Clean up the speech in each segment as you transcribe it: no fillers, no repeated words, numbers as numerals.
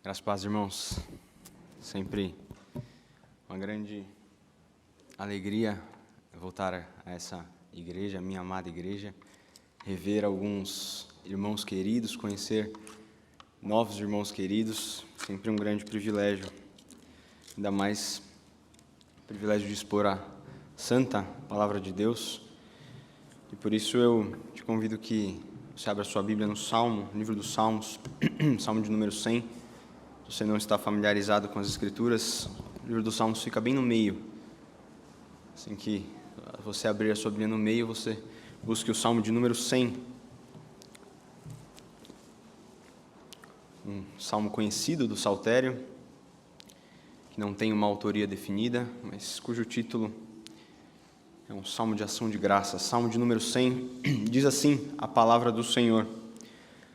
Graças a paz, irmãos. Sempre uma grande alegria voltar a essa igreja, a minha amada igreja, rever alguns irmãos queridos, conhecer novos irmãos queridos, sempre um grande privilégio, ainda mais o privilégio de expor a santa palavra de Deus. E por isso eu te convido que você abra sua Bíblia no Salmo, no livro dos Salmos, Salmo de número 100. Se você não está familiarizado com as Escrituras, o livro dos Salmos fica bem no meio. Assim que você abrir a sua Bíblia no meio, você busque o Salmo de número 100. Um salmo conhecido do Saltério, que não tem uma autoria definida, mas cujo título é um salmo de ação de graça. Salmo de número 100, diz assim a palavra do Senhor: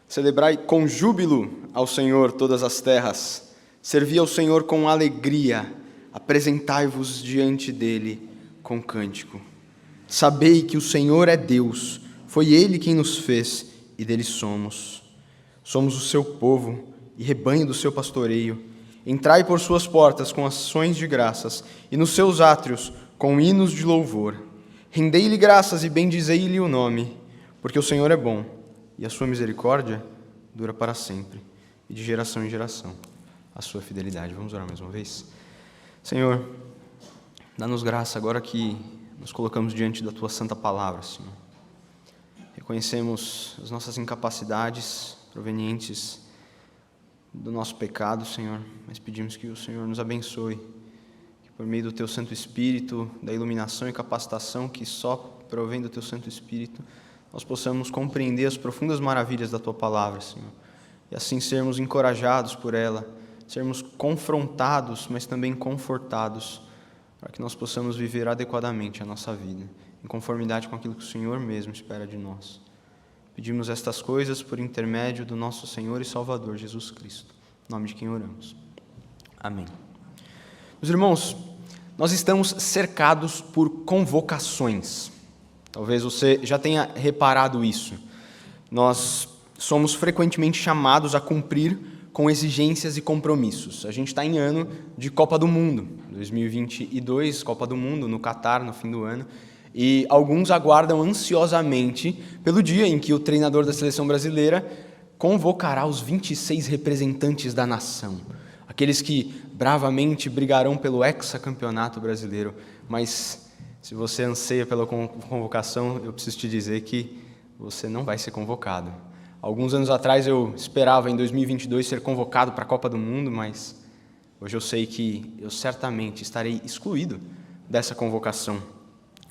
Celebrai com júbilo ao Senhor todas as terras, servi ao Senhor com alegria, apresentai-vos diante dele com cântico. Sabei que o Senhor é Deus, foi Ele quem nos fez e dele somos. Somos o seu povo e rebanho do seu pastoreio. Entrai por suas portas com ações de graças e nos seus átrios com hinos de louvor. Rendei-lhe graças e bendizei-lhe o nome, porque o Senhor é bom e a sua misericórdia dura para sempre, e de geração em geração a sua fidelidade. Vamos orar mais uma vez? Senhor, dá-nos graça agora que nos colocamos diante da tua santa palavra, Senhor. Reconhecemos as nossas incapacidades provenientes do nosso pecado, Senhor, mas pedimos que o Senhor nos abençoe, que por meio do teu Santo Espírito, da iluminação e capacitação que só provém do teu Santo Espírito, nós possamos compreender as profundas maravilhas da Tua Palavra, Senhor, e assim sermos encorajados por ela, sermos confrontados, mas também confortados, para que nós possamos viver adequadamente a nossa vida, em conformidade com aquilo que o Senhor mesmo espera de nós. Pedimos estas coisas por intermédio do nosso Senhor e Salvador Jesus Cristo, em nome de quem oramos. Amém. Meus irmãos, nós estamos cercados por convocações. Talvez você já tenha reparado isso. Nós somos frequentemente chamados a cumprir com exigências e compromissos. A gente está em ano de Copa do Mundo, 2022, Copa do Mundo, no Catar, no fim do ano, e alguns aguardam ansiosamente pelo dia em que o treinador da seleção brasileira convocará os 26 representantes da nação, aqueles que bravamente brigarão pelo hexacampeonato brasileiro, mas se você anseia pela convocação, eu preciso te dizer que você não vai ser convocado. Alguns anos atrás eu esperava em 2022 ser convocado para a Copa do Mundo, mas hoje eu sei que eu certamente estarei excluído dessa convocação.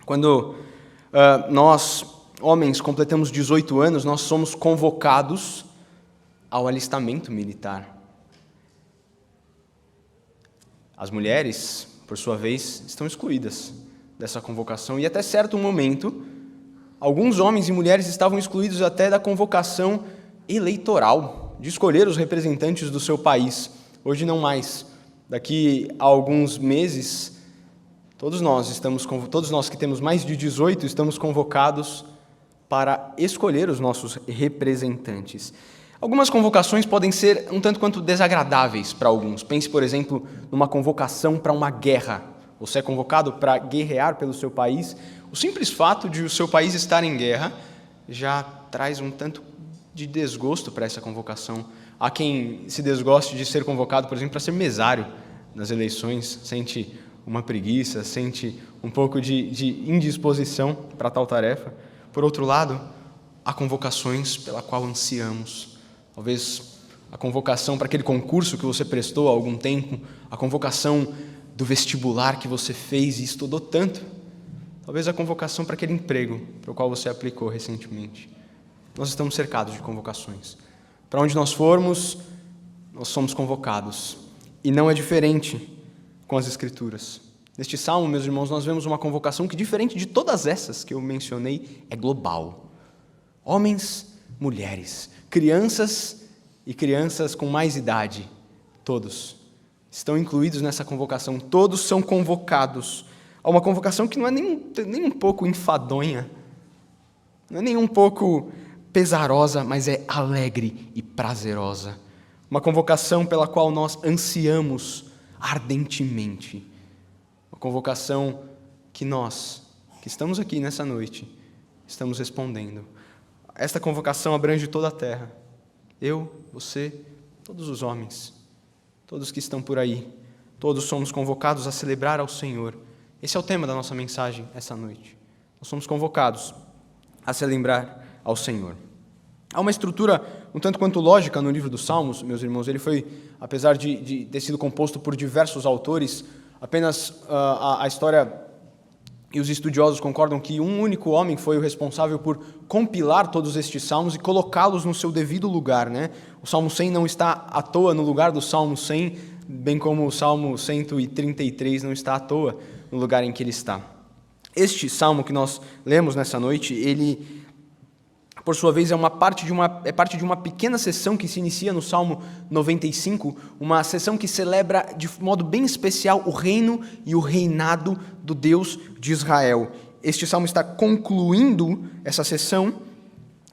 Quando nós, homens, completamos 18 anos, nós somos convocados ao alistamento militar. As mulheres, por sua vez, estão excluídas dessa convocação, e até certo momento, alguns homens e mulheres estavam excluídos até da convocação eleitoral, de escolher os representantes do seu país. Hoje não mais. Daqui a alguns meses, todos nós que temos mais de 18 estamos convocados para escolher os nossos representantes. Algumas convocações podem ser um tanto quanto desagradáveis para alguns. Pense, por exemplo, numa convocação para uma guerra. Você é convocado para guerrear pelo seu país. O simples fato de o seu país estar em guerra já traz um tanto de desgosto para essa convocação. Há quem se desgoste de ser convocado, por exemplo, para ser mesário nas eleições, sente uma preguiça, sente um pouco de indisposição para tal tarefa. Por outro lado, há convocações pela qual ansiamos. Talvez a convocação para aquele concurso que você prestou há algum tempo, a convocação do vestibular que você fez e estudou tanto, talvez a convocação para aquele emprego para o qual você aplicou recentemente. Nós estamos cercados de convocações. Para onde nós formos, nós somos convocados. E não é diferente com as Escrituras. Neste salmo, meus irmãos, nós vemos uma convocação que, diferente de todas essas que eu mencionei, é global. Homens, mulheres, crianças e crianças com mais idade, todos estão incluídos nessa convocação, todos são convocados a uma convocação que não é nem um pouco enfadonha, não é nem um pouco pesarosa, mas é alegre e prazerosa. uma convocação pela qual nós ansiamos ardentemente, uma convocação que nós, que estamos aqui nessa noite, estamos respondendo. Esta convocação abrange toda a terra, eu, você, todos os homens, todos que estão por aí, todos somos convocados a celebrar ao Senhor. Esse é o tema da nossa mensagem essa noite. Nós somos convocados a celebrar ao Senhor. Há uma estrutura um tanto quanto lógica no livro dos Salmos, meus irmãos. Ele foi, apesar de ter sido composto por diversos autores, apenas a história e os estudiosos concordam que um único homem foi o responsável por compilar todos estes salmos e colocá-los no seu devido lugar, né? O Salmo 100 não está à toa no lugar do Salmo 100, bem como o Salmo 133 não está à toa no lugar em que ele está. Este salmo que nós lemos nessa noite, ele, por sua vez, é parte de uma pequena sessão que se inicia no Salmo 95, uma sessão que celebra de modo bem especial o reino e o reinado do Deus de Israel. Este salmo está concluindo essa sessão,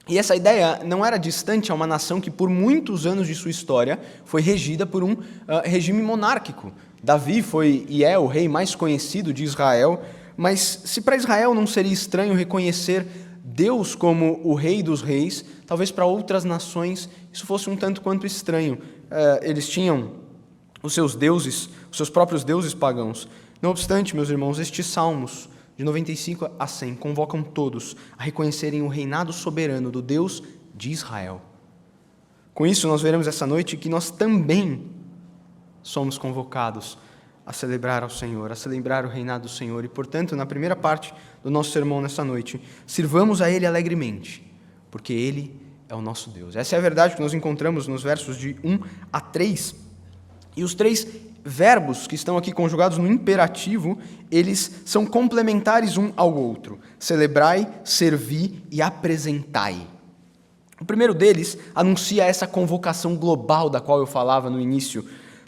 e essa ideia não era distante a uma nação que por muitos anos de sua história foi regida por um regime monárquico. Davi foi e é o rei mais conhecido de Israel, mas se para Israel não seria estranho reconhecer Deus como o Rei dos Reis, talvez para outras nações isso fosse um tanto quanto estranho. Eles tinham os seus deuses, os seus próprios deuses pagãos. Não obstante, meus irmãos, estes salmos, de 95 a 100, convocam todos a reconhecerem o reinado soberano do Deus de Israel. Com isso, nós veremos essa noite que nós também somos convocados a celebrar ao Senhor, a celebrar o reinado do Senhor. E, portanto, na primeira parte do nosso sermão nessa noite, sirvamos a Ele alegremente, porque Ele é o nosso Deus. Essa é a verdade que nós encontramos nos versos de 1 a 3. E os três verbos que estão aqui conjugados no imperativo, eles são complementares um ao outro. Celebrai, servi e apresentai. O primeiro deles anuncia essa convocação global da qual eu falava no início.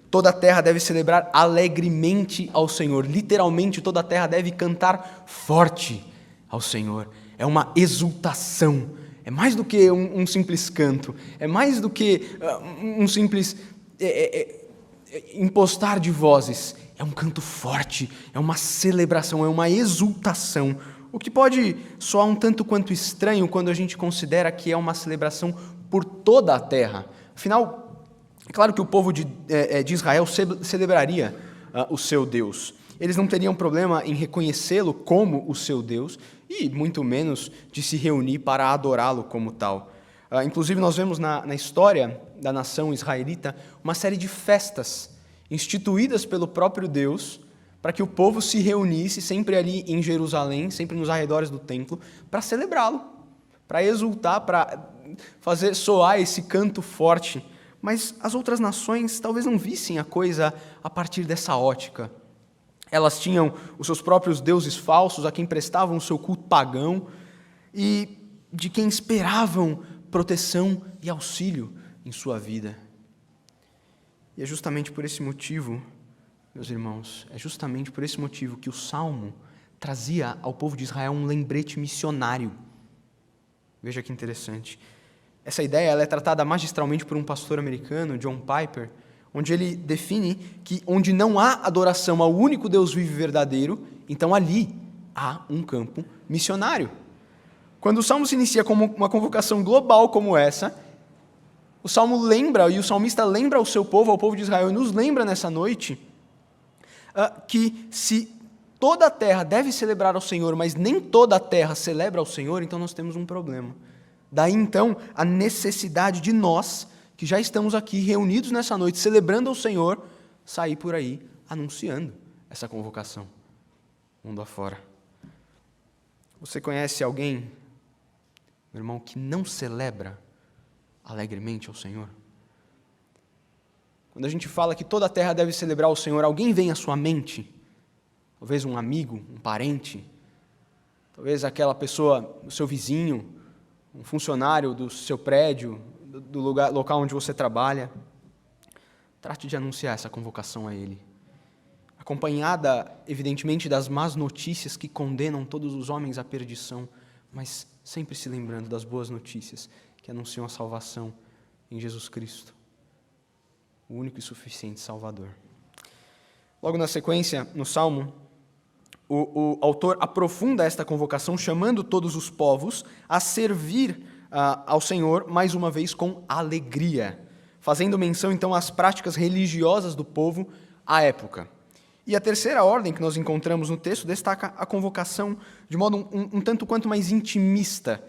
Toda a terra deve celebrar alegremente ao Senhor. Literalmente, toda a terra deve cantar forte ao Senhor. É uma exultação. É mais do que um simples canto. É mais do que um simples impostar de vozes. É um canto forte. É uma celebração. É uma exultação. O que pode soar um tanto quanto estranho quando a gente considera que é uma celebração por toda a terra. Afinal, é claro que o povo de Israel celebraria o seu Deus. Eles não teriam problema em reconhecê-lo como o seu Deus e muito menos de se reunir para adorá-lo como tal. Inclusive, nós vemos na história da nação israelita uma série de festas instituídas pelo próprio Deus para que o povo se reunisse sempre ali em Jerusalém, sempre nos arredores do templo, para celebrá-lo, para exultar, para fazer soar esse canto forte. Mas as outras nações talvez não vissem a coisa a partir dessa ótica. Elas tinham os seus próprios deuses falsos, a quem prestavam o seu culto pagão e de quem esperavam proteção e auxílio em sua vida. E é justamente por esse motivo, meus irmãos, é justamente por esse motivo que o Salmo trazia ao povo de Israel um lembrete missionário. Veja que interessante. Essa ideia ela é tratada magistralmente por um pastor americano, John Piper, onde ele define que onde não há adoração ao único Deus vivo e verdadeiro, então ali há um campo missionário. Quando o Salmo se inicia como uma convocação global como essa, o Salmo lembra, e o salmista lembra ao seu povo, ao povo de Israel, e nos lembra nessa noite, que se toda a terra deve celebrar ao Senhor, mas nem toda a terra celebra ao Senhor, então nós temos um problema. Daí, então, a necessidade de nós, que já estamos aqui reunidos nessa noite, celebrando ao Senhor, sair por aí anunciando essa convocação, mundo afora. Você conhece alguém, meu irmão, que não celebra alegremente ao Senhor? Quando a gente fala que toda a terra deve celebrar ao Senhor, alguém vem à sua mente? Talvez um amigo, um parente, talvez aquela pessoa, o seu vizinho, um funcionário do seu prédio, do local onde você trabalha. Trate de anunciar essa convocação a ele. Acompanhada, evidentemente, das más notícias que condenam todos os homens à perdição, mas sempre se lembrando das boas notícias que anunciam a salvação em Jesus Cristo. o único e suficiente Salvador. Logo na sequência, no Salmo, o autor aprofunda esta convocação, chamando todos os povos a servir ao Senhor, mais uma vez, com alegria, fazendo menção, então, às práticas religiosas do povo à época. E a terceira ordem que nós encontramos no texto destaca a convocação de modo um tanto quanto mais intimista,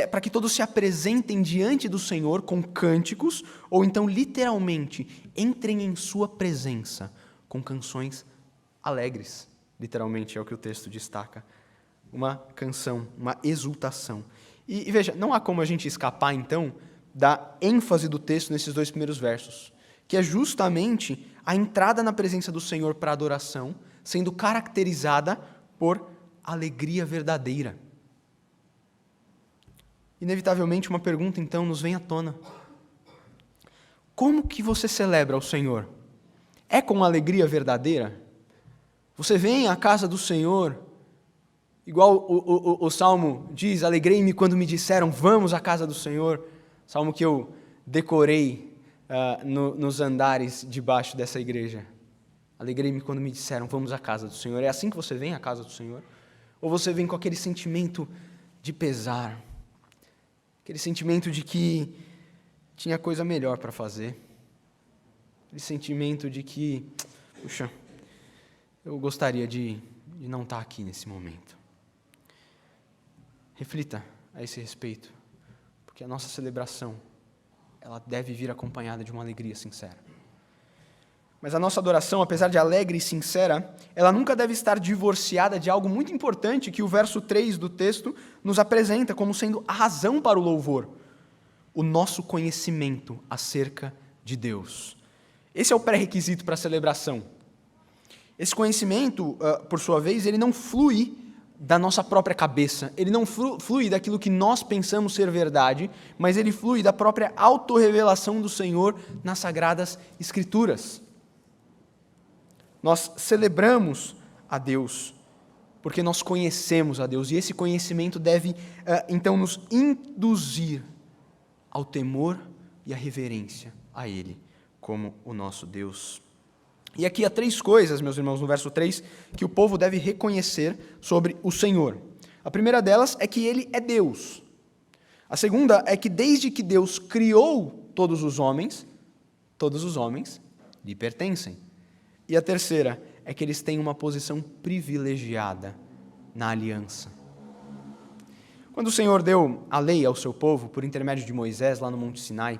para que todos se apresentem diante do Senhor com cânticos, ou então, literalmente, entrem em sua presença com canções alegres. Literalmente é o que o texto destaca. Uma canção, uma exultação. E veja, não há como a gente escapar, então, da ênfase do texto nesses 2 primeiros versos, que é justamente a entrada na presença do Senhor para adoração, sendo caracterizada por alegria verdadeira. Inevitavelmente, uma pergunta, então, nos vem à tona. Como que você celebra o Senhor? É com alegria verdadeira? Você vem à casa do Senhor, igual o Salmo diz, alegrei-me quando me disseram, vamos à casa do Senhor, Salmo que eu decorei nos andares debaixo dessa igreja. Alegrei-me quando me disseram, vamos à casa do Senhor. É assim que você vem à casa do Senhor? Ou você vem com aquele sentimento de pesar, aquele sentimento de que tinha coisa melhor para fazer, aquele sentimento de que, puxa, eu gostaria de não estar aqui nesse momento. Reflita a esse respeito, porque a nossa celebração, ela deve vir acompanhada de uma alegria sincera. Mas a nossa adoração, apesar de alegre e sincera, ela nunca deve estar divorciada de algo muito importante que o verso 3 do texto nos apresenta como sendo a razão para o louvor: o nosso conhecimento acerca de Deus. Esse é o pré-requisito para a celebração. Esse conhecimento, por sua vez, ele não flui da nossa própria cabeça, ele não flui daquilo que nós pensamos ser verdade, mas ele flui da própria autorrevelação do Senhor nas Sagradas Escrituras. Nós celebramos a Deus porque nós conhecemos a Deus, e esse conhecimento deve, então, nos induzir ao temor e à reverência a Ele, como o nosso Deus. E aqui há 3 coisas, meus irmãos, no verso 3, que o povo deve reconhecer sobre o Senhor. A primeira delas é que Ele é Deus. A segunda é que desde que Deus criou todos os homens lhe pertencem. E a terceira é que eles têm uma posição privilegiada na aliança. Quando o Senhor deu a lei ao seu povo, por intermédio de Moisés, lá no Monte Sinai,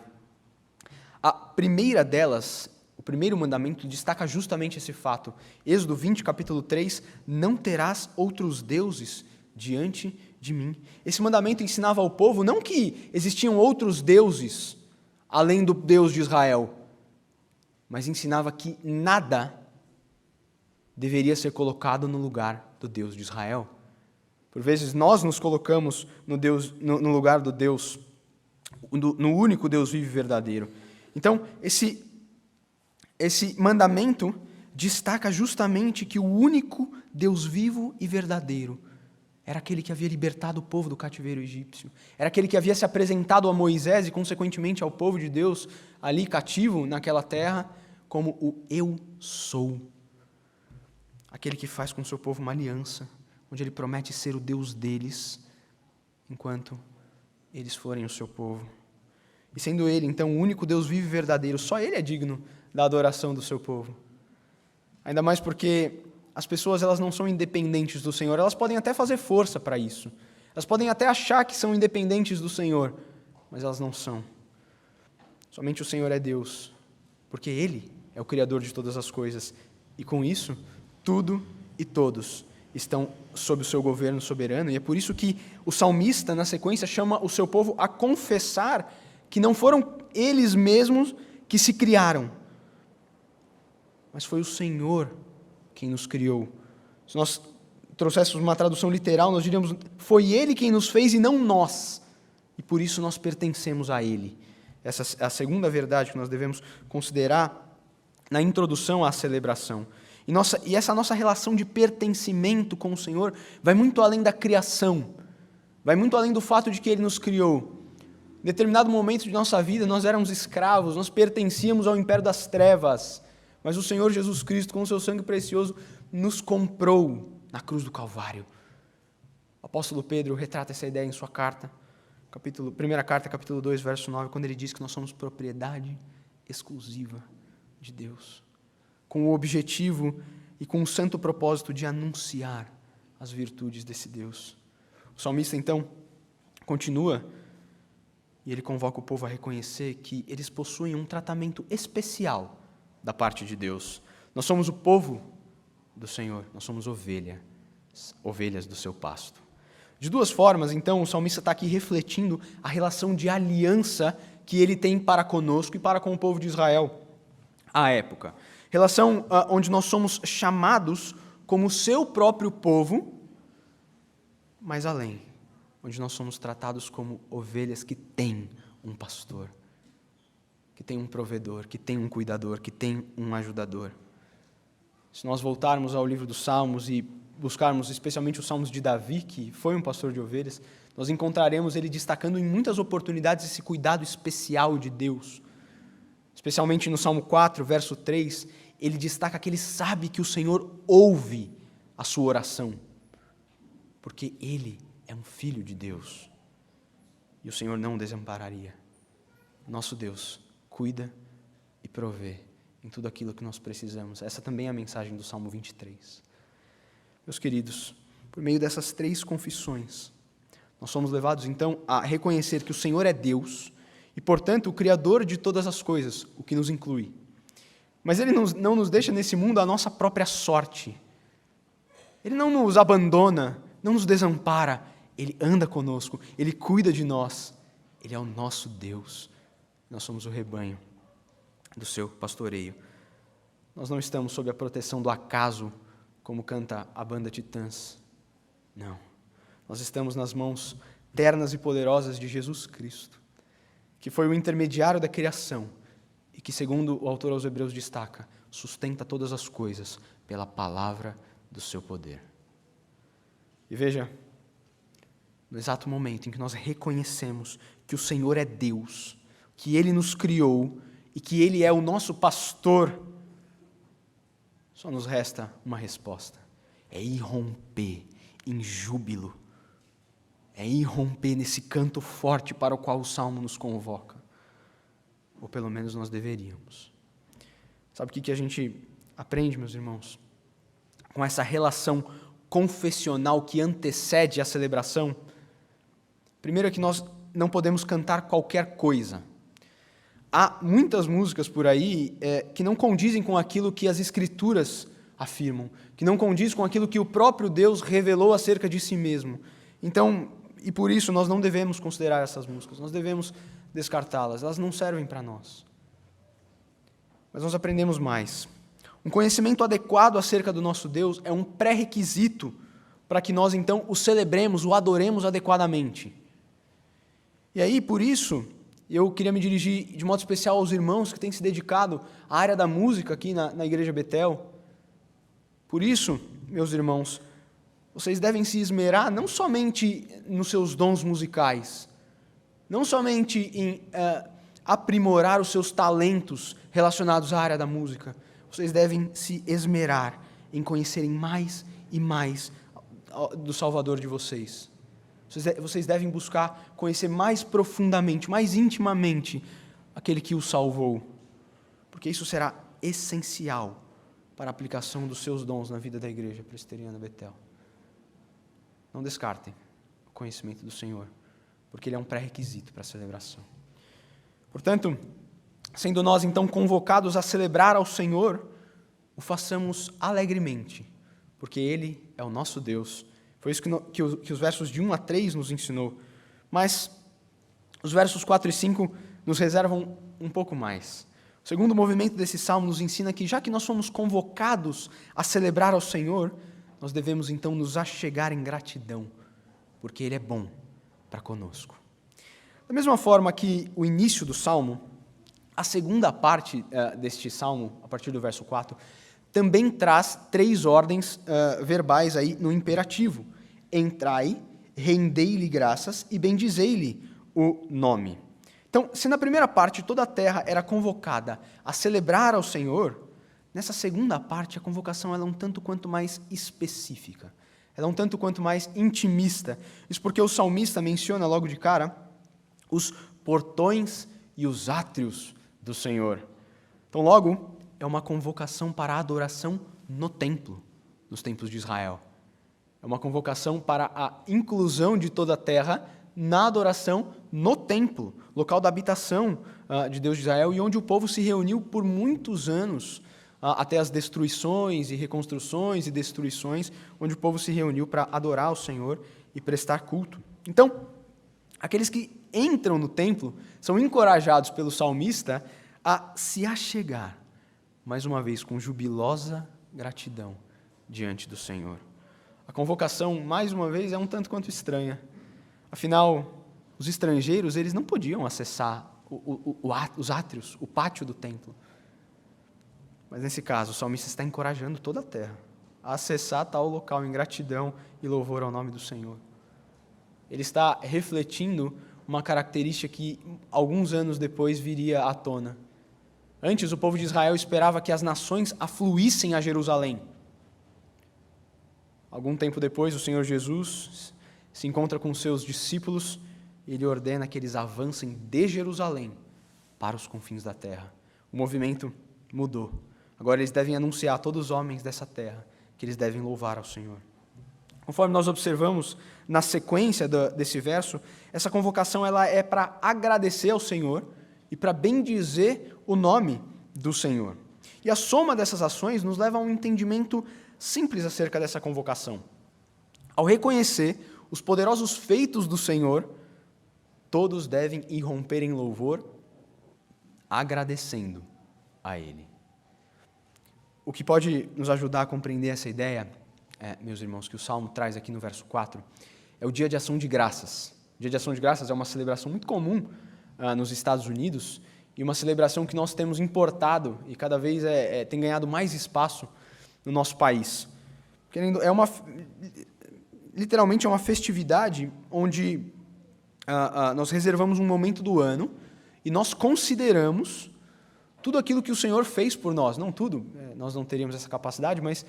a primeira delas, o primeiro mandamento, destaca justamente esse fato. Êxodo 20, capítulo 3, não terás outros deuses diante de mim. Esse mandamento ensinava ao povo não que existiam outros deuses além do Deus de Israel, mas ensinava que nada deveria ser colocado no lugar do Deus de Israel. Por vezes nós nos colocamos no lugar do Deus, no único Deus vivo e verdadeiro. Então, esse mandamento destaca justamente que o único Deus vivo e verdadeiro era aquele que havia libertado o povo do cativeiro egípcio. Era aquele que havia se apresentado a Moisés e, consequentemente, ao povo de Deus ali cativo naquela terra como o Eu Sou. Aquele que faz com o seu povo uma aliança, onde ele promete ser o Deus deles, enquanto eles forem o seu povo. E sendo ele, então, o único Deus vivo e verdadeiro, só ele é digno da adoração do seu povo. Ainda mais porque as pessoas, elas não são independentes do Senhor, elas podem até fazer força para isso. Elas podem até achar que são independentes do Senhor, mas elas não são. Somente o Senhor é Deus, porque Ele é o Criador de todas as coisas. E com isso, tudo e todos estão sob o seu governo soberano. E é por isso que o salmista, na sequência, chama o seu povo a confessar que não foram eles mesmos que se criaram, mas foi o Senhor quem nos criou. Se nós trouxéssemos uma tradução literal, nós diríamos, foi Ele quem nos fez e não nós, e por isso nós pertencemos a Ele. Essa é a segunda verdade que nós devemos considerar na introdução à celebração. E essa nossa relação de pertencimento com o Senhor vai muito além da criação, vai muito além do fato de que Ele nos criou. Em determinado momento de nossa vida, nós éramos escravos, nós pertencíamos ao império das trevas, mas o Senhor Jesus Cristo, com o seu sangue precioso, nos comprou na cruz do Calvário. O apóstolo Pedro retrata essa ideia em sua carta, primeira carta, capítulo 2, verso 9, quando ele diz que nós somos propriedade exclusiva de Deus, com o objetivo e com o santo propósito de anunciar as virtudes desse Deus. O salmista, então, continua e ele convoca o povo a reconhecer que eles possuem um tratamento especial da parte de Deus. Nós somos o povo do Senhor, nós somos ovelhas do seu pasto. De duas formas, então, o salmista está aqui refletindo a relação de aliança que ele tem para conosco e para com o povo de Israel à época. Relação onde nós somos chamados como seu próprio povo, mas além, onde nós somos tratados como ovelhas que têm um pastor, que tem um provedor, que tem um cuidador, que tem um ajudador. Se nós voltarmos ao livro dos Salmos e buscarmos especialmente os Salmos de Davi, que foi um pastor de ovelhas, nós encontraremos ele destacando em muitas oportunidades esse cuidado especial de Deus. Especialmente no Salmo 4, verso 3, ele destaca que ele sabe que o Senhor ouve a sua oração, porque ele é um filho de Deus e o Senhor não o desampararia. Nosso Deus cuida e provê em tudo aquilo que nós precisamos. Essa também é a mensagem do Salmo 23. Meus queridos, por meio dessas três confissões, nós somos levados então a reconhecer que o Senhor é Deus e, portanto, o Criador de todas as coisas, o que nos inclui. Mas Ele não nos deixa nesse mundo à nossa própria sorte. Ele não nos abandona, não nos desampara. Ele anda conosco, Ele cuida de nós. Ele é o nosso Deus. Nós somos o rebanho do seu pastoreio. Nós não estamos sob a proteção do acaso, como canta a banda Titãs. Não. Nós estamos nas mãos ternas e poderosas de Jesus Cristo, que foi o intermediário da criação e que, segundo o autor aos Hebreus destaca, sustenta todas as coisas pela palavra do seu poder. E veja, no exato momento em que nós reconhecemos que o Senhor é Deus, que Ele nos criou e que Ele é o nosso pastor, só nos resta uma resposta: é irromper em júbilo, é irromper nesse canto forte para o qual o Salmo nos convoca, ou pelo menos nós deveríamos. Sabe o que a gente aprende, meus irmãos? Com essa relação confessional que antecede a celebração, primeiro é que nós não podemos cantar qualquer coisa. Há muitas músicas por aí que não condizem com aquilo que as Escrituras afirmam, que não condiz com aquilo que o próprio Deus revelou acerca de si mesmo. Então, e por isso nós não devemos considerar essas músicas, nós devemos descartá-las, elas não servem para nós. Mas nós aprendemos mais. Um conhecimento adequado acerca do nosso Deus é um pré-requisito para que nós, então, o celebremos, o adoremos adequadamente. E aí, por isso, eu queria me dirigir de modo especial aos irmãos que têm se dedicado à área da música aqui na Igreja Betel. Por isso, meus irmãos, vocês devem se esmerar não somente nos seus dons musicais, não somente em aprimorar os seus talentos relacionados à área da música. Vocês devem se esmerar em conhecerem mais e mais do Salvador de vocês. Vocês devem buscar conhecer mais profundamente, mais intimamente aquele que o salvou, porque isso será essencial para a aplicação dos seus dons na vida da Igreja Presbiteriana Betel. Não descartem o conhecimento do Senhor, porque ele é um pré-requisito para a celebração. Portanto, sendo nós então convocados a celebrar ao Senhor, o façamos alegremente, porque Ele é o nosso Deus. Foi isso que os versos de 1 a 3 nos ensinou. Mas os versos 4 e 5 nos reservam um pouco mais. O segundo movimento desse salmo nos ensina que, já que nós fomos convocados a celebrar ao Senhor, nós devemos então nos achegar em gratidão, porque Ele é bom para conosco. Da mesma forma que o início do salmo, a segunda parte deste salmo, a partir do verso 4, também traz 3 ordens verbais aí no imperativo. Entrai, rendei-lhe graças e bendizei-lhe o nome. Então, se na primeira parte toda a terra era convocada a celebrar ao Senhor, nessa segunda parte a convocação ela é um tanto quanto mais específica. Ela é um tanto quanto mais intimista. Isso porque o salmista menciona logo de cara os portões e os átrios do Senhor. Então, logo, é uma convocação para a adoração no templo, nos templos de Israel. É uma convocação para a inclusão de toda a terra na adoração no templo, local da habitação de Deus de Israel, e onde o povo se reuniu por muitos anos, até as destruições e reconstruções e destruições, onde o povo se reuniu para adorar o Senhor e prestar culto. Então, aqueles que entram no templo são encorajados pelo salmista a se achegar, mais uma vez, com jubilosa gratidão diante do Senhor. A convocação, mais uma vez, é um tanto quanto estranha. Afinal, os estrangeiros eles não podiam acessar os átrios, o pátio do templo. Mas, nesse caso, o salmista está encorajando toda a terra a acessar tal local em gratidão e louvor ao nome do Senhor. Ele está refletindo uma característica que, alguns anos depois, viria à tona. Antes, o povo de Israel esperava que as nações afluíssem a Jerusalém. Algum tempo depois, o Senhor Jesus se encontra com seus discípulos e ele ordena que eles avancem de Jerusalém para os confins da terra. O movimento mudou. Agora eles devem anunciar a todos os homens dessa terra que eles devem louvar ao Senhor. Conforme nós observamos na sequência desse verso, essa convocação ela é para agradecer ao Senhor e para bendizer o nome do Senhor. E a soma dessas ações nos leva a um entendimento simples acerca dessa convocação. Ao reconhecer os poderosos feitos do Senhor, todos devem irromper em louvor, agradecendo a Ele. O que pode nos ajudar a compreender essa ideia, meus irmãos, que o Salmo traz aqui no verso 4, é o Dia de Ação de Graças. O Dia de Ação de Graças é uma celebração muito comum nos Estados Unidos e uma celebração que nós temos importado e cada vez tem ganhado mais espaço no nosso país. Literalmente é uma festividade onde nós reservamos um momento do ano e nós consideramos tudo aquilo que o Senhor fez por nós. Não tudo, nós não teríamos essa capacidade, mas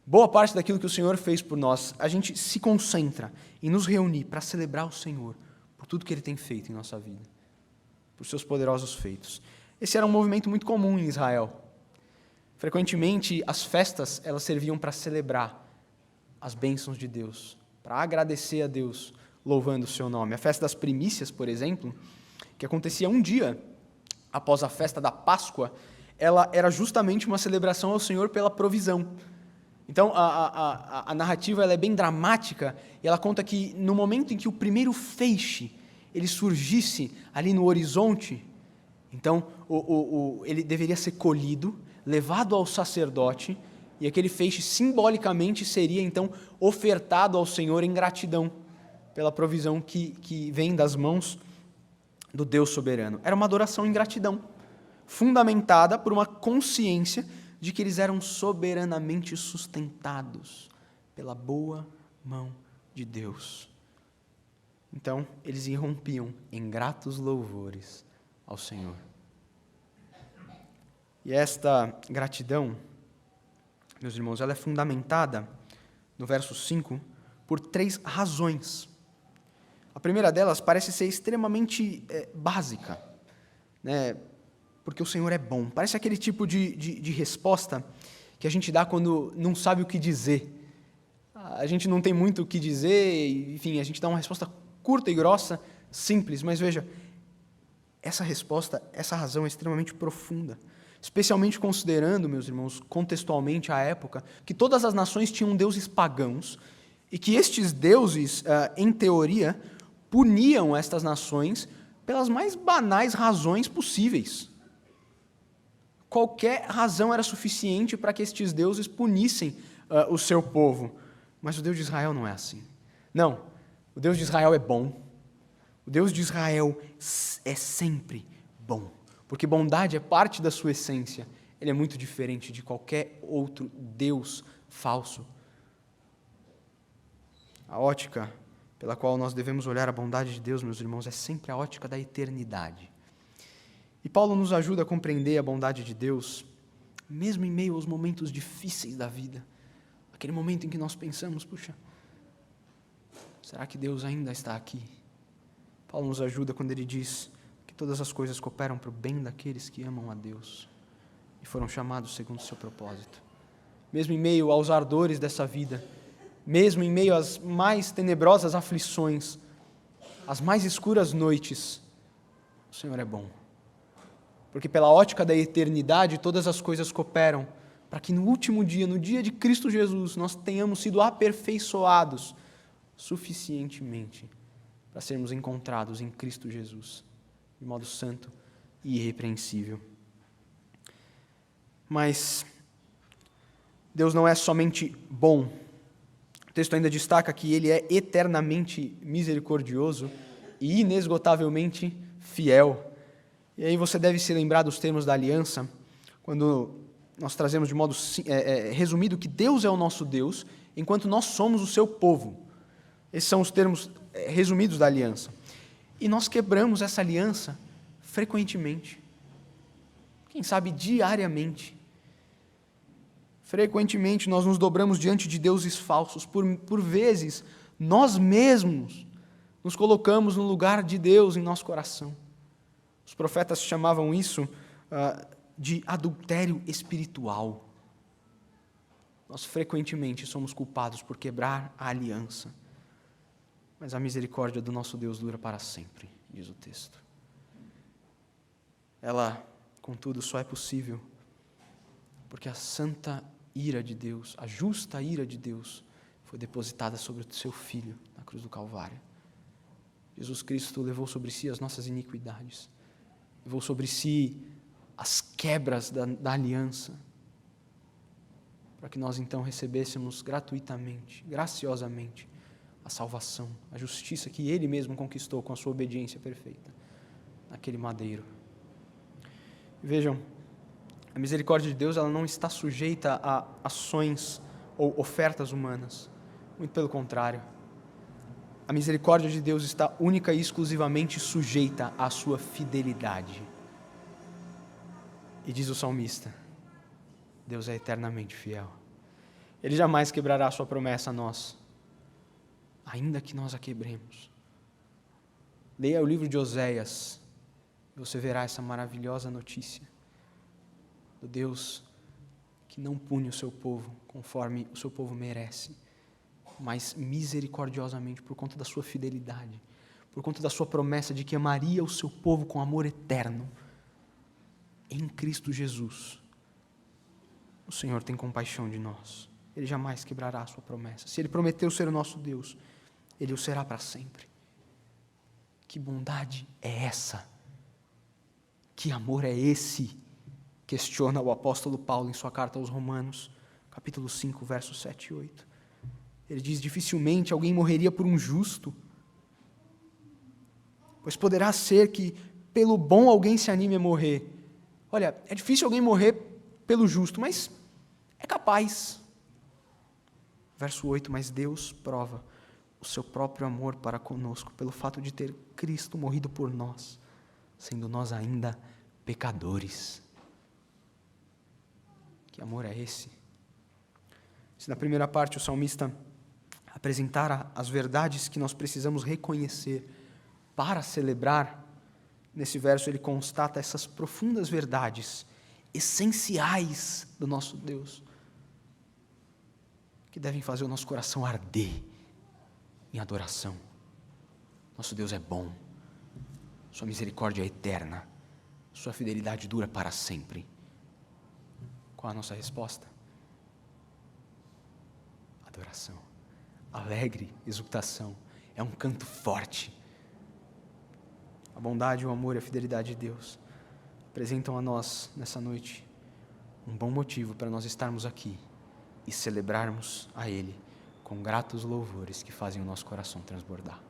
boa parte daquilo que o Senhor fez por nós, a gente se concentra em nos reunir para celebrar o Senhor por tudo que Ele tem feito em nossa vida, por seus poderosos feitos. Esse era um movimento muito comum em Israel. Frequentemente, as festas elas serviam para celebrar as bênçãos de Deus, para agradecer a Deus, louvando o seu nome. A festa das primícias, por exemplo, que acontecia um dia após a festa da Páscoa, ela era justamente uma celebração ao Senhor pela provisão. Então, a narrativa ela é bem dramática, e ela conta que no momento em que o primeiro feixe ele surgisse ali no horizonte, então ele deveria ser colhido, levado ao sacerdote, e aquele feixe simbolicamente seria então ofertado ao Senhor em gratidão pela provisão que vem das mãos do Deus soberano. Era uma adoração em gratidão, fundamentada por uma consciência de que eles eram soberanamente sustentados pela boa mão de Deus. Então, eles irrompiam em gratos louvores ao Senhor. E esta gratidão, meus irmãos, ela é fundamentada, no verso 5, por 3 razões. A primeira delas parece ser extremamente básica, né? Porque o Senhor é bom. Parece aquele tipo de resposta que a gente dá quando não sabe o que dizer. A gente não tem muito o que dizer, enfim, a gente dá uma resposta curta e grossa, simples, mas veja, essa resposta, essa razão é extremamente profunda, especialmente considerando, meus irmãos, contextualmente a época, que todas as nações tinham deuses pagãos e que estes deuses, em teoria, puniam estas nações pelas mais banais razões possíveis. Qualquer razão era suficiente para que estes deuses punissem o seu povo. Mas o Deus de Israel não é assim. Não, o Deus de Israel é bom. O Deus de Israel é sempre bom, porque bondade é parte da sua essência. Ele é muito diferente de qualquer outro Deus falso. A ótica pela qual nós devemos olhar a bondade de Deus, meus irmãos, é sempre a ótica da eternidade. E Paulo nos ajuda a compreender a bondade de Deus, mesmo em meio aos momentos difíceis da vida. Aquele momento em que nós pensamos, puxa, será que Deus ainda está aqui? Paulo nos ajuda quando ele diz que todas as coisas cooperam para o bem daqueles que amam a Deus e foram chamados segundo o seu propósito. Mesmo em meio aos ardores dessa vida, mesmo em meio às mais tenebrosas aflições, às mais escuras noites, o Senhor é bom. Porque pela ótica da eternidade, todas as coisas cooperam para que no último dia, no dia de Cristo Jesus, nós tenhamos sido aperfeiçoados suficientemente para sermos encontrados em Cristo Jesus, de modo santo e irrepreensível. Mas Deus não é somente bom. O texto ainda destaca que Ele é eternamente misericordioso e inesgotavelmente fiel. E aí você deve se lembrar dos termos da aliança, quando nós trazemos de modo resumido que Deus é o nosso Deus, enquanto nós somos o seu povo. Esses são os termos resumidos da aliança. E nós quebramos essa aliança frequentemente. Quem sabe diariamente. Frequentemente nós nos dobramos diante de deuses falsos. Por vezes, nós mesmos nos colocamos no lugar de Deus em nosso coração. Os profetas chamavam isso de adultério espiritual. Nós frequentemente somos culpados por quebrar a aliança. Mas a misericórdia do nosso Deus dura para sempre, diz o texto. Ela, contudo, só é possível porque a santa ira de Deus, a justa ira de Deus, foi depositada sobre o seu Filho na cruz do Calvário. Jesus Cristo levou sobre si as nossas iniquidades, levou sobre si as quebras da aliança, para que nós então recebêssemos gratuitamente, graciosamente, a salvação, a justiça que Ele mesmo conquistou com a sua obediência perfeita, naquele madeiro. Vejam, a misericórdia de Deus ela não está sujeita a ações ou ofertas humanas, muito pelo contrário. A misericórdia de Deus está única e exclusivamente sujeita à sua fidelidade. E diz o salmista, Deus é eternamente fiel. Ele jamais quebrará a sua promessa a nós, ainda que nós a quebremos. Leia o livro de Oséias, e você verá essa maravilhosa notícia do Deus que não pune o seu povo conforme o seu povo merece, mas misericordiosamente por conta da sua fidelidade, por conta da sua promessa de que amaria o seu povo com amor eterno. Em Cristo Jesus, o Senhor tem compaixão de nós. Ele jamais quebrará a sua promessa. Se Ele prometeu ser o nosso Deus, Ele o será para sempre. Que bondade é essa? Que amor é esse? Questiona o apóstolo Paulo em sua carta aos Romanos, capítulo 5, versos 7 e 8. Ele diz, dificilmente alguém morreria por um justo, pois poderá ser que pelo bom alguém se anime a morrer. Olha, é difícil alguém morrer pelo justo, mas é capaz. Verso 8, mas Deus prova o seu próprio amor para conosco, pelo fato de ter Cristo morrido por nós, sendo nós ainda pecadores. Que amor é esse? Se na primeira parte o salmista apresentara as verdades que nós precisamos reconhecer para celebrar, nesse verso ele constata essas profundas verdades, essenciais do nosso Deus, que devem fazer o nosso coração arder em adoração. Nosso Deus é bom, sua misericórdia é eterna, sua fidelidade dura para sempre. Qual a nossa resposta? Adoração, alegre exultação, é um canto forte. A bondade, o amor e a fidelidade de Deus apresentam a nós, nessa noite, um bom motivo para nós estarmos aqui e celebrarmos a Ele com gratos louvores que fazem o nosso coração transbordar.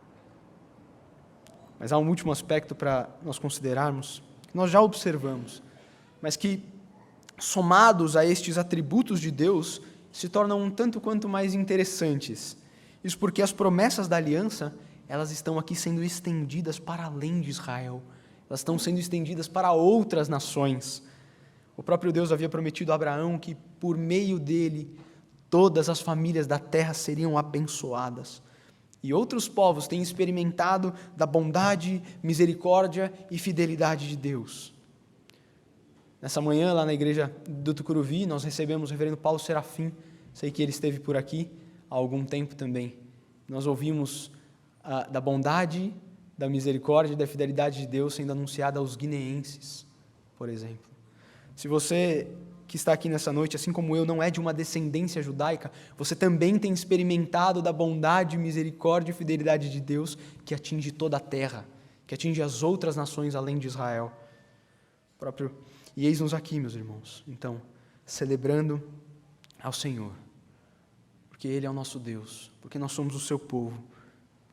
Mas há um último aspecto para nós considerarmos, que nós já observamos, mas que, somados a estes atributos de Deus, se tornam um tanto quanto mais interessantes. Isso porque as promessas da aliança, elas estão aqui sendo estendidas para além de Israel. elas estão sendo estendidas para outras nações. O próprio Deus havia prometido a Abraão que, por meio dele, todas as famílias da terra seriam abençoadas. E outros povos têm experimentado da bondade, misericórdia e fidelidade de Deus. Nessa manhã, lá na igreja do Tucuruvi, nós recebemos o reverendo Paulo Serafim. Sei que ele esteve por aqui há algum tempo também. Nós ouvimos da bondade, da misericórdia e da fidelidade de Deus sendo anunciada aos guineenses, por exemplo. Se você que está aqui nessa noite, assim como eu, não é de uma descendência judaica, você também tem experimentado da bondade, misericórdia e fidelidade de Deus que atinge toda a terra, que atinge as outras nações além de Israel. E eis-nos aqui, meus irmãos, então, celebrando ao Senhor, porque Ele é o nosso Deus, porque nós somos o seu povo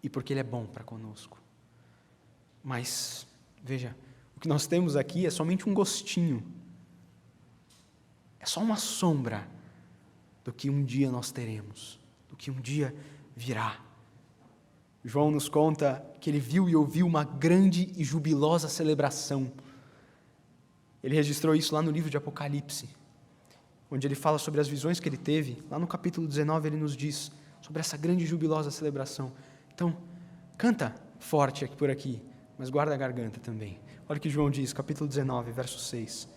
e porque Ele é bom para conosco. Mas, veja, o que nós temos aqui é somente um gostinho, é só uma sombra do que um dia nós teremos, do que um dia virá. João nos conta que ele viu e ouviu uma grande e jubilosa celebração. Ele registrou isso lá no livro de Apocalipse, onde ele fala sobre as visões que ele teve. Lá no capítulo 19 ele nos diz sobre essa grande e jubilosa celebração. Então, canta forte aqui por aqui, mas guarda a garganta também. Olha o que João diz, capítulo 19, verso 6.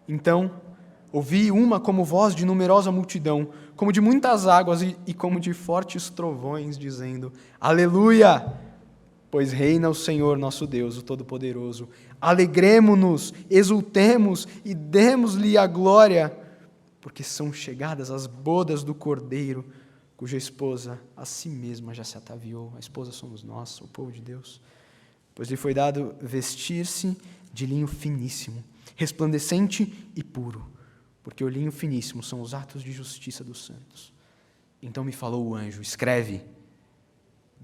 Então, ouvi uma como voz de numerosa multidão, como de muitas águas e como de fortes trovões, dizendo: Aleluia! Pois reina o Senhor nosso Deus, o Todo-Poderoso. Alegremo-nos, exultemos e demos-lhe a glória, porque são chegadas as bodas do Cordeiro, cuja esposa a si mesma já se ataviou. A esposa somos nós, o povo de Deus. Pois lhe foi dado vestir-se de linho finíssimo, resplandecente e puro, porque o linho finíssimo são os atos de justiça dos santos. Então me falou o anjo: escreve,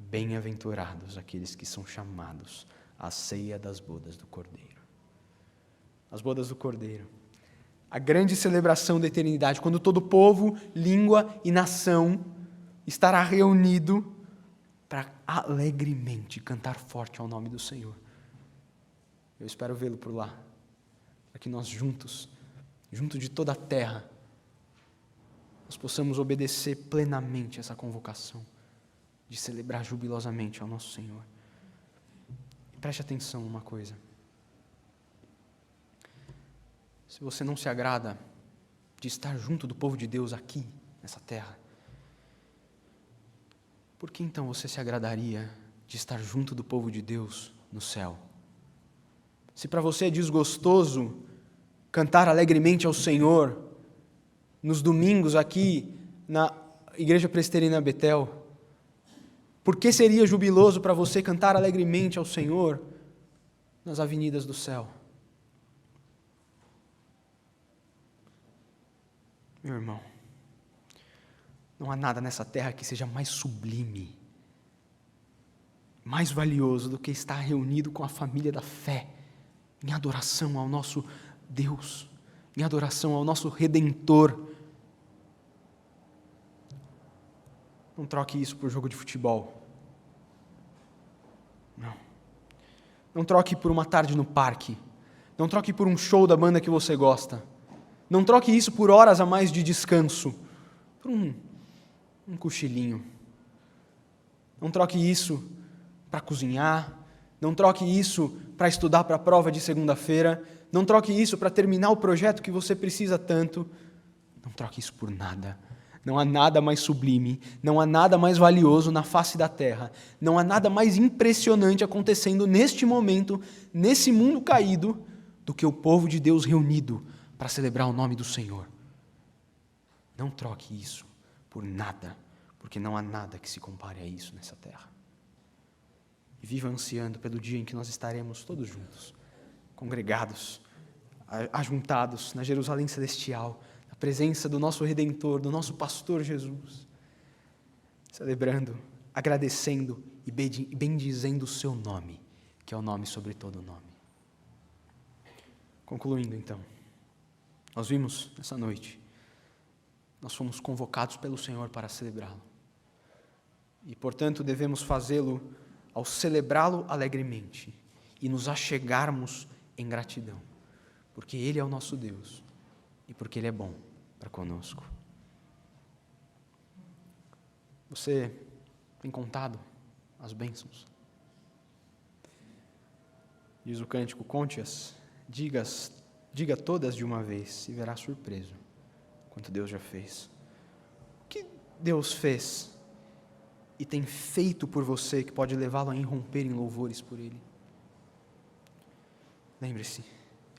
bem-aventurados aqueles que são chamados à ceia das bodas do Cordeiro. As bodas do Cordeiro. A grande celebração da eternidade, quando todo povo, língua e nação estará reunido para alegremente cantar forte ao nome do Senhor. Eu espero vê-lo por lá, para que nós juntos, junto de toda a terra, nós possamos obedecer plenamente essa convocação de celebrar jubilosamente ao nosso Senhor. E preste atenção numa coisa. Se você não se agrada de estar junto do povo de Deus aqui, nessa terra, por que então você se agradaria de estar junto do povo de Deus no céu? Se para você é desgostoso cantar alegremente ao Senhor nos domingos aqui na Igreja Presbiteriana Betel, por que seria jubiloso para você cantar alegremente ao Senhor nas avenidas do céu? Meu irmão, não há nada nessa terra que seja mais sublime, mais valioso do que estar reunido com a família da fé, em adoração ao nosso Deus, em adoração ao nosso Redentor. Não troque isso por jogo de futebol. Não. Não troque por uma tarde no parque. Não troque por um show da banda que você gosta. Não troque isso por horas a mais de descanso. Por um cochilinho. Não troque isso para cozinhar. Não troque isso para estudar para a prova de segunda-feira. Não troque isso para terminar o projeto que você precisa tanto. Não troque isso por nada. Não há nada mais sublime, não há nada mais valioso na face da terra, não há nada mais impressionante acontecendo neste momento, nesse mundo caído, do que o povo de Deus reunido para celebrar o nome do Senhor. Não troque isso por nada, porque não há nada que se compare a isso nessa terra. E viva ansiando pelo dia em que nós estaremos todos juntos, congregados, ajuntados na Jerusalém Celestial, a presença do nosso Redentor, do nosso pastor Jesus, celebrando, agradecendo e bendizendo o seu nome, que é o nome sobre todo nome. Concluindo então, nós vimos nessa noite, nós fomos convocados pelo Senhor para celebrá-lo. E, portanto, devemos fazê-lo ao celebrá-lo alegremente e nos achegarmos em gratidão, porque Ele é o nosso Deus e porque Ele é bom para conosco. Você tem contado as bênçãos? Diz o cântico: conte-as, diga todas de uma vez, e verá surpreso quanto Deus já fez. O que Deus fez e tem feito por você que pode levá-lo a irromper em louvores por Ele? Lembre-se,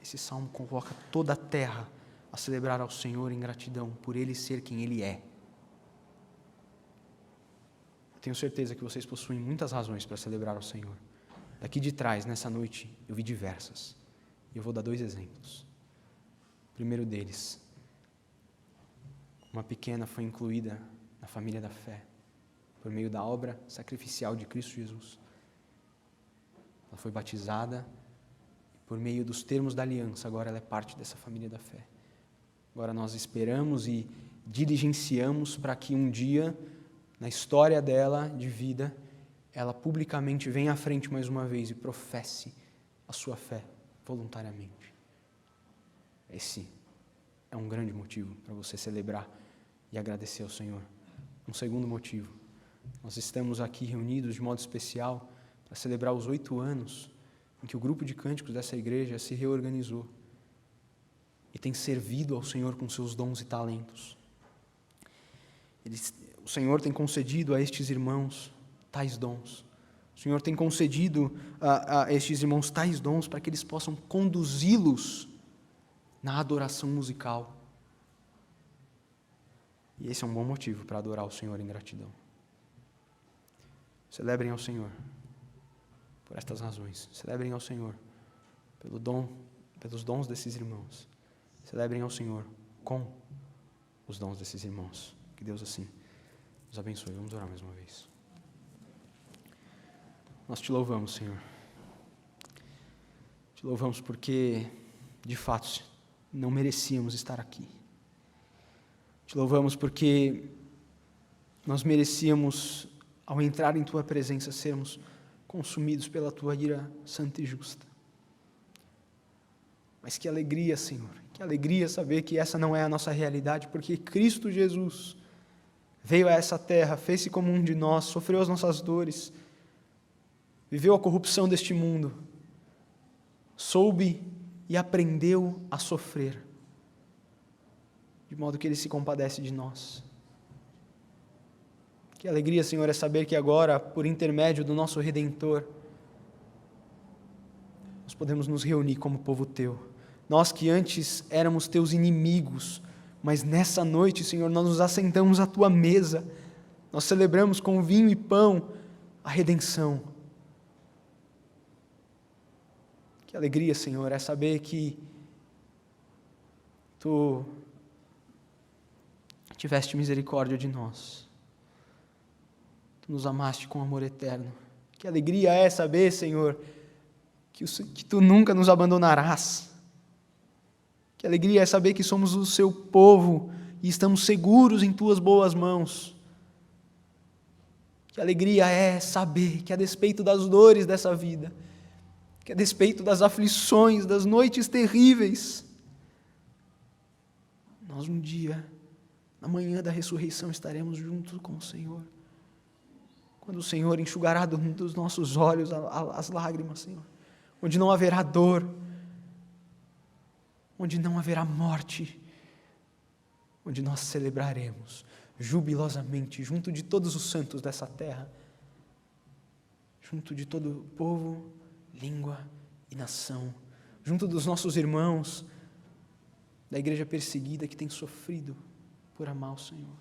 esse salmo convoca toda a terra a celebrar ao Senhor em gratidão por Ele ser quem Ele é. Eu tenho certeza que vocês possuem muitas razões para celebrar ao Senhor. Daqui de trás, nessa noite, eu vi diversas. E eu vou dar 2 exemplos. O primeiro deles, uma pequena foi incluída na família da fé, por meio da obra sacrificial de Cristo Jesus. Ela foi batizada, e por meio dos termos da aliança, agora ela é parte dessa família da fé. Agora nós esperamos e diligenciamos para que um dia, na história dela de vida, ela publicamente venha à frente mais uma vez e professe a sua fé voluntariamente. Esse é um grande motivo para você celebrar e agradecer ao Senhor. Um segundo motivo: nós estamos aqui reunidos de modo especial para celebrar os 8 anos em que o grupo de cânticos dessa igreja se reorganizou e tem servido ao Senhor com seus dons e talentos. O Senhor tem concedido a estes irmãos tais dons. O Senhor tem concedido a estes irmãos tais dons para que eles possam conduzi-los na adoração musical. E esse é um bom motivo para adorar o Senhor em gratidão. Celebrem ao Senhor por estas razões. Celebrem ao Senhor pelos dons desses irmãos. Celebrem ao Senhor com os dons desses irmãos. Que Deus assim nos abençoe. Vamos orar mais uma vez. Nós te louvamos, Senhor. Te louvamos porque, de fato, não merecíamos estar aqui. Te louvamos porque nós merecíamos, ao entrar em Tua presença, sermos consumidos pela Tua ira santa e justa. Mas que alegria, Senhor, que alegria saber que essa não é a nossa realidade, porque Cristo Jesus veio a essa terra, fez-se como um de nós, sofreu as nossas dores, viveu a corrupção deste mundo, soube e aprendeu a sofrer, de modo que Ele se compadece de nós. Que alegria, Senhor, é saber que agora, por intermédio do nosso Redentor, nós podemos nos reunir como povo Teu. Nós que antes éramos Teus inimigos, mas nessa noite, Senhor, nós nos assentamos à Tua mesa, nós celebramos com vinho e pão a redenção. Que alegria, Senhor, é saber que Tu tiveste misericórdia de nós. Tu nos amaste com amor eterno. Que alegria é saber, Senhor, que Tu nunca nos abandonarás. Que alegria é saber que somos o Seu povo e estamos seguros em Tuas boas mãos. Que alegria é saber que, a despeito das dores dessa vida, que a despeito das aflições, das noites terríveis, nós um dia, na manhã da ressurreição, estaremos juntos com o Senhor. Quando o Senhor enxugará dos nossos olhos as lágrimas, Senhor. Onde não haverá dor, onde não haverá morte, onde nós celebraremos jubilosamente, junto de todos os santos dessa terra, junto de todo o povo, língua e nação, junto dos nossos irmãos da igreja perseguida que tem sofrido por amar o Senhor,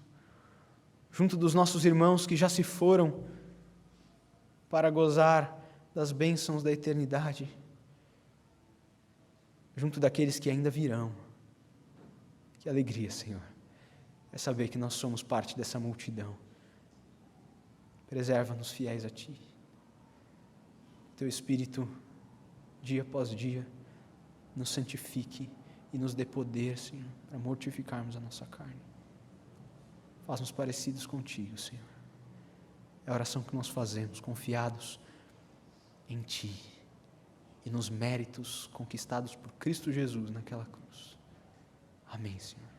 junto dos nossos irmãos que já se foram para gozar das bênçãos da eternidade, junto daqueles que ainda virão. Que alegria, Senhor, é saber que nós somos parte dessa multidão. Preserva-nos fiéis a Ti. Teu Espírito, dia após dia, nos santifique e nos dê poder, Senhor, para mortificarmos a nossa carne. Faz-nos parecidos contigo, Senhor. É a oração que nós fazemos, confiados em Ti. e nos méritos conquistados por Cristo Jesus naquela cruz. Amém, Senhor.